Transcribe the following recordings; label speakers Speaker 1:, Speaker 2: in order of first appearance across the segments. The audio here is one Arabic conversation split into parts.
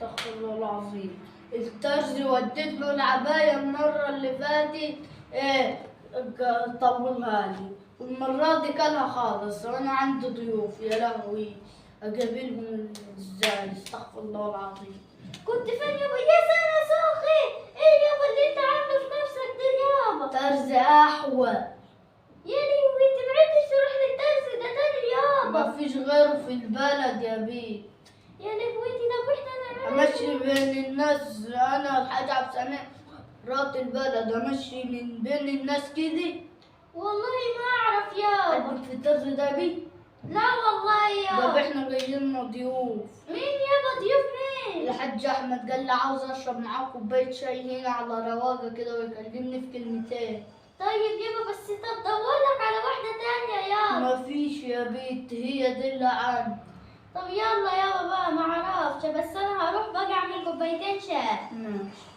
Speaker 1: استغفر الله العظيم. الترزي وديت له العباية المرة اللي فاتت طولها لي، والمرة دي كلها خالص وأنا عندي ضيوف يا لهوي أقابلهم إزاي؟ استغفر الله العظيم.
Speaker 2: كنت فين يابا؟ يا سنة سوخي، ايه يابا اللي انت عامله في نفسك ده يابا؟
Speaker 1: ترزي أحوى،
Speaker 2: يا لهوي انت معدتش تروح للدرس ده تاني يابا.
Speaker 1: مفيش غيره في البلد يا بيه.
Speaker 2: يا لهوتي طب واحنا نعمل
Speaker 1: أمشي بين الناس، أنا الحاج عبد السميع رات البلد، أمشي من بين الناس كده.
Speaker 2: والله ما اعرف يابا.
Speaker 1: قدك في الترزي ده بيه؟
Speaker 2: لا والله
Speaker 1: طب
Speaker 2: يابا.
Speaker 1: احنا جايين ضيوف.
Speaker 2: مين يابا ضيوف مين؟
Speaker 1: الحاج احمد قال لي عاوز اشرب معاه كوبايه شاي هنا على رواقه كده ويكلمني في كلمتين.
Speaker 2: طيب يابا بس طب دورلك على واحدة تانية يابا.
Speaker 1: مفيش يا بنت، هي دي اللي عندي.
Speaker 2: طب يلا يابا بقى ما اعرفش، بس انا هروح بقى اعمل كوبايتين شاي.
Speaker 1: ماشي.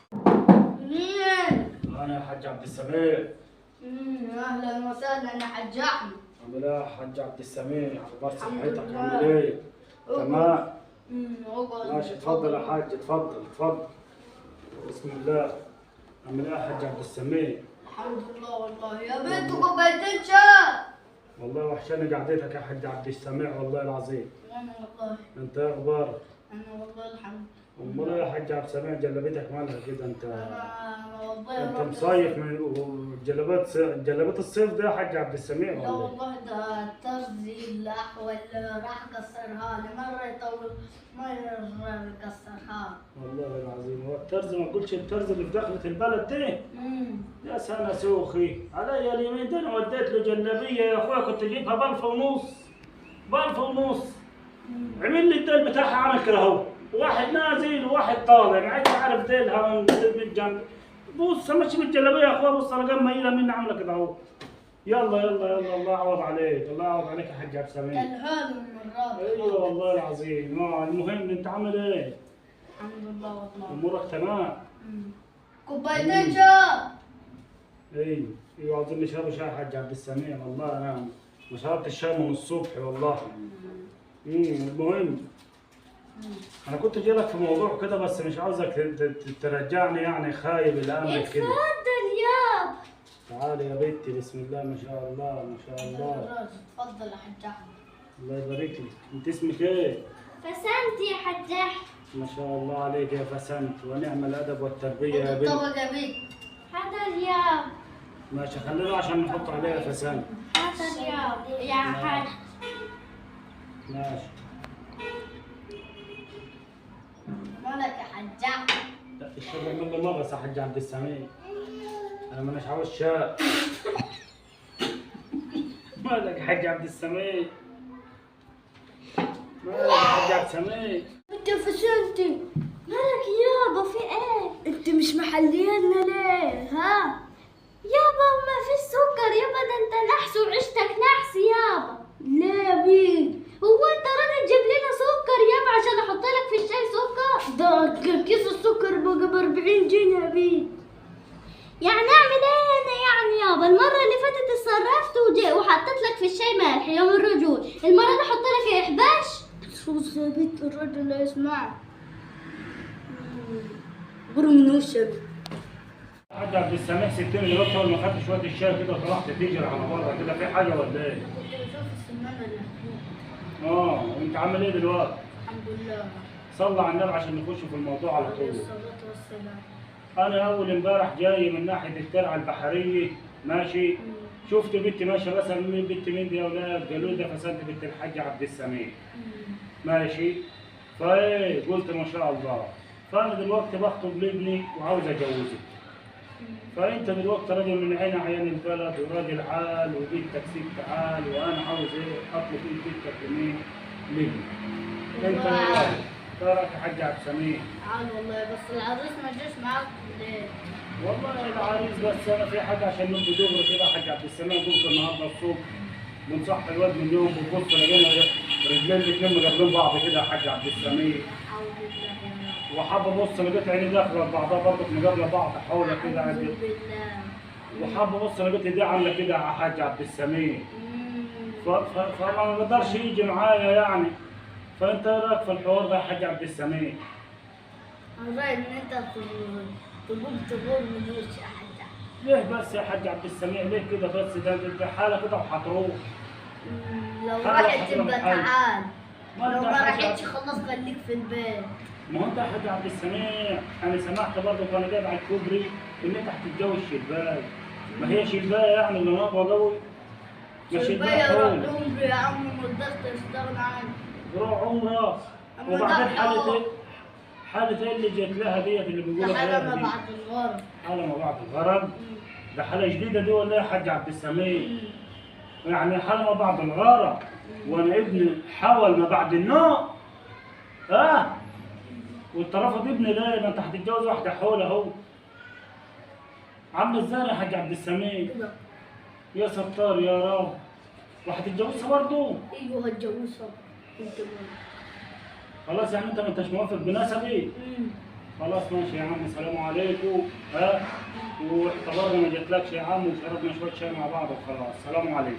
Speaker 1: مين؟
Speaker 3: انا يا حاج عبد السميع.
Speaker 1: اهلا وسهلا يا حاج احمد.
Speaker 3: عامل ايه يا حاج عبد السميع؟ اخبار
Speaker 1: الحمد
Speaker 3: صحتك
Speaker 1: لله.
Speaker 3: عامل ايه؟ تمام.
Speaker 1: اقعد.
Speaker 3: ماشي اتفضل يا حاج، اتفضل اتفضل. بسم الله. عامل ايه يا حاج عبد السميع؟
Speaker 1: الحمد لله والله يا بنت كوبايتين شاي.
Speaker 3: والله وحشاني قعدتك يا حاج عبد السميع والله العظيم.
Speaker 1: وانا والله.
Speaker 3: انت ايه اخبارك؟
Speaker 1: انا والله الحمد.
Speaker 3: امال ايه يا حاج عبد السميع جلبتك مالها كده انت؟
Speaker 1: انا والله
Speaker 3: انت
Speaker 1: رحت
Speaker 3: مصيف من جلبات الصيف ده يا حاج عبد السميع
Speaker 1: لا
Speaker 3: ولا ايه؟
Speaker 1: والله ده الترزي الأحول راح كسرها لي، مرة يطول مرة يكسرها.
Speaker 3: والله العظيم هو الترز ما تقولش الترز اللي في دخلة البلد دي. يا سنة سوخي علي اليمين ده انا وديت له جلابيه يا اخويا كنت اجيبها ب1000 ونص. ب1000 ونص. عمل لي الديل بتاعها عمل كده اهو. واحد نازل وواحد طالع، يعني عايز اعرف ديلها من الجنب. بص ماشي بالجلابيه يا اخويا، بص انا جنب مايله مني عامله كده اهو. يلا يلا يلا الله يعوض عليك، الله يعوض عليك يا حاج عبد السميع.
Speaker 1: الهال المرة دي.
Speaker 3: ايوه والله العظيم. المهم انت عامل ايه؟
Speaker 1: الحمد لله والله.
Speaker 3: امورك تمام؟
Speaker 1: كوبايتين شاي.
Speaker 3: ايوه عاوزين نشرب شاي يا حاج عبد السميع، والله انا ما شربت الشاي من الصبح والله. المهم انا كنت جاي لك في موضوع كده بس مش عاوزك ترجعني يعني خايب الامل كده.
Speaker 2: اتفضل يابا.
Speaker 3: تعالي يا بنتي، بسم الله ما شاء الله ما شاء الله.
Speaker 1: اتفضل يا حاج احمد.
Speaker 3: الله يبارك لك. انت اسمك ايه؟
Speaker 2: فسنت يا حاج احمد.
Speaker 3: ما شاء الله عليك يا فسنت، ونعم الادب والتربيه يا بنت.
Speaker 1: الطبق يا بنت.
Speaker 2: حاضر يابا.
Speaker 3: ماشي خلينا عشان نحط عليها فسنت.
Speaker 2: حاضر يابا يا حاج.
Speaker 3: ماشي.
Speaker 1: مالك يا حاج احمد؟
Speaker 3: لا الشاي يعمل لي مغص يا حاج عبد السميع. انا مانيش عاوز شاي. مالك يا حاج عبد السميع؟ مالك يا حاج عبد السميع؟
Speaker 1: انت فشلتي.
Speaker 2: مالك يابا في ايه؟
Speaker 1: انت مش محلينا ليه؟ ها؟
Speaker 2: يابا ما فيش سكر يابا، ده انت نحس وعيشتك نحس يابا.
Speaker 1: ليه يا بنت؟
Speaker 2: هو انت راضي تجيب لنا سكر يابا عشان احط لك في الشاي سكر؟
Speaker 1: ده كيس السكر بقى ب40 جنيه يا بنت.
Speaker 2: يعني اعمل ايه انا يعني يابا؟ المره اللي فاتت اتصرفت وحطيت لك في الشاي ملح يوم الرجول، المره دي احط لك ايه احباش؟
Speaker 1: شوف يا بنت الراجل لا يسمع. غير من وش يا بنت.
Speaker 3: حاج عبد السميع سبتني دلوقتي اول ما خدت شويه الشاي كده وطلعت تجري على بره كده، في حاجه ولا ايه؟
Speaker 1: كنت بشوف السمانة اللي هناك.
Speaker 3: وانت عامل ايه دلوقتي؟
Speaker 1: الحمد لله.
Speaker 3: صلى على النبي عشان نخش في الموضوع على
Speaker 1: عليه
Speaker 3: طول.
Speaker 1: الصلاة والسلام.
Speaker 3: انا اول امبارح جاي من ناحيه الترعه البحريه ماشي، شفت بنت ماشيه مثلا، مين بنت مين دي يا اولاد؟ قالوا لي ده فسنت بنت الحاج عبد السميع ماشي. فايه قلت ما شاء الله، فانا دلوقتي بخطب لابني وعاوز اجوزك. فانت دلوقتي راجل من عين عيان البلد وراجل عال وبيت تكسيك تعال، وانا عاوز ايه؟ اطلب ايدك لمين؟ لابني. انت ايه رايك؟ ايه رايك يا حاج عبد السميع؟
Speaker 1: عال والله، بس العريس ما جاش معاك ليه؟
Speaker 3: والله العريس بس انا في حاجه عشان نبقى دغري كده يا حاج عبد السميع. قلت النهارده الصبح بنصح الواد من اليوم بنبص لقينا رجلين الاتنين مقابلين بعض كده يا حاج عبد السميع.
Speaker 1: أعوذ بالله يا رب.
Speaker 3: وحابب ابص لقيت عيني داخله بعضها برضه مقابله بعض حوله كده
Speaker 1: أعوذ
Speaker 3: عندي.
Speaker 1: بالله.
Speaker 3: وحابب ابص لقيت ايديه عامله كده يا حاج عبد السميع. فما قدرش يجي معايا يعني. فانت ايه رايك في الحوار ده يا حاج عبد السميع؟
Speaker 1: انا رايي ان انت تقول من وش احد.
Speaker 3: ليه بس يا حاج عبد السميع ليه كده بس؟ ده حاله كده وهتروح.
Speaker 1: لو
Speaker 3: حاجة
Speaker 1: راحت
Speaker 3: حصل
Speaker 1: تبقى
Speaker 3: محل.
Speaker 1: تعال،
Speaker 3: ما
Speaker 1: لو
Speaker 3: انت
Speaker 1: ما
Speaker 3: يا حاج
Speaker 1: راحتش خلاص خليك في البيت.
Speaker 3: ما هو انت يا حاج عبد السميع انا سمعت برضه وانا جايب على الكوبري ان انت هتتجوز شلباي. ما هي شلبايه يعني اللي ناقصه قوي؟ ما
Speaker 1: البيت
Speaker 3: شلبايه
Speaker 1: روح
Speaker 3: خالص.
Speaker 1: عمري يا عم، ما قدرت استغنى عنه.
Speaker 3: روح عمرك.
Speaker 1: أما
Speaker 3: وبعدين
Speaker 1: ده
Speaker 3: حالة
Speaker 1: حوار.
Speaker 3: ايه؟ حالة ايه اللي جت لها ديت اللي بيقولوا
Speaker 1: ده
Speaker 3: عليها
Speaker 1: حالة ما
Speaker 3: دي؟
Speaker 1: بعد الغرب.
Speaker 3: حالة ما بعد الغرض. ده حالة جديدة دي ولا ايه يا حاج عبد السميع؟ يعني حالة ما بعد الغرض وانا ابني حول ما بعد النوم. وانت رافض ابني ليه؟ ما انت هتتجوز واحدة حول اهو. عامل ازاي يا حاج عبد السميع؟
Speaker 1: كده.
Speaker 3: يا ستار يا رب. وهتتجوزها برضه؟
Speaker 1: ايوه هتجوزها. انت
Speaker 3: خلاص يعني انت ما انتش موافق بنسبي؟ خلاص ماشي يا عم، السلام عليكم. واعتبرنا ما جاتلكش يا عم وشربنا شويه شاي مع بعض وخلاص، سلام عليكم.